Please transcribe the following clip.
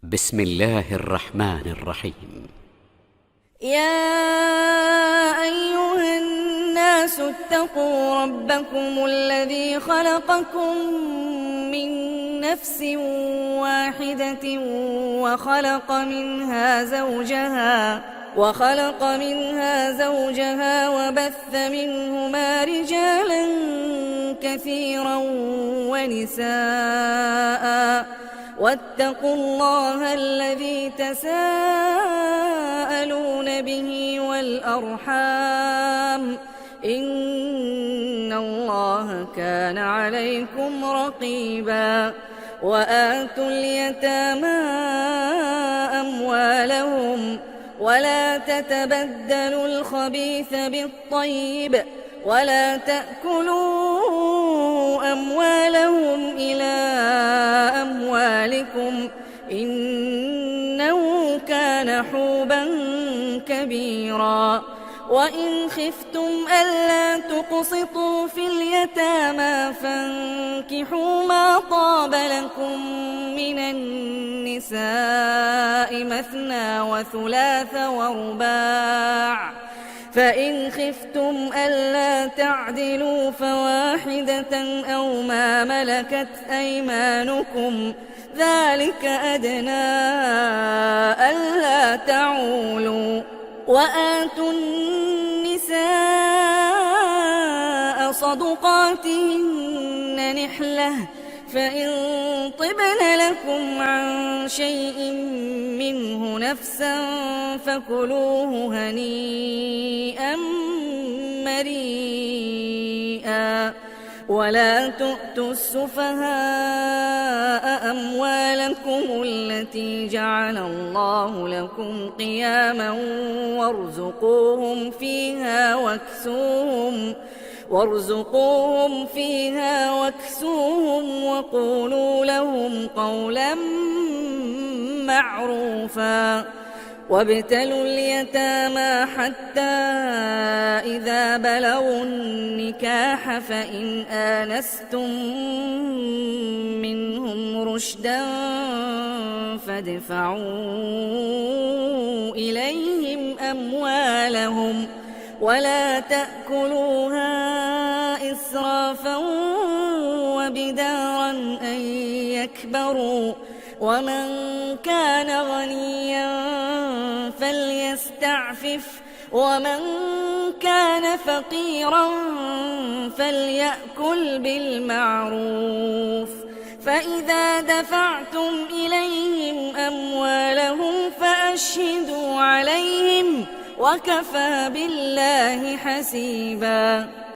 بسم الله الرحمن الرحيم. يا أيها الناس اتقوا ربكم الذي خلقكم من نفس واحدة وخلق منها زوجها وبث منهما رجالا كثيرا ونساء واتقوا الله الذي تساءلون به والأرحام إن الله كان عليكم رقيبا. وآتوا اليتامى أموالهم ولا تتبدلوا الخبيث بالطيب ولا تأكلوا أموالهم إلى أموالكم إنه كان حوبا كبيرا. وإن خفتم ألا تقسطوا في اليتامى فانكحوا ما طاب لكم من النساء مثنى وثلاث ورباع، فإن خفتم ألا تعدلوا فواحدة أو ما ملكت أيمانكم ذلك أدنى ألا تعولوا. وآتوا النساء صدقاتهن نحلة فإن طبن لكم عن شيء منه نفسا فكلوه هنيئا مريئا. ولا تؤتوا السفهاء أموالكم التي جعل الله لكم قياما وارزقوهم فيها واكسوهم وقولوا لهم قولا معروفا. وابتلوا اليتامى حتى إذا بلغوا النكاح فإن آنستم منهم رشدا فادفعوا إليهم أموالهم ولا تأكلوها إسرافا وبدارا أن يكبروا. ومن كان غنيا فليستعفف ومن كان فقيرا فليأكل بالمعروف. فإذا دفعتم إليهم أموالهم فأشهدوا عليهم وكفى بالله حسيبا.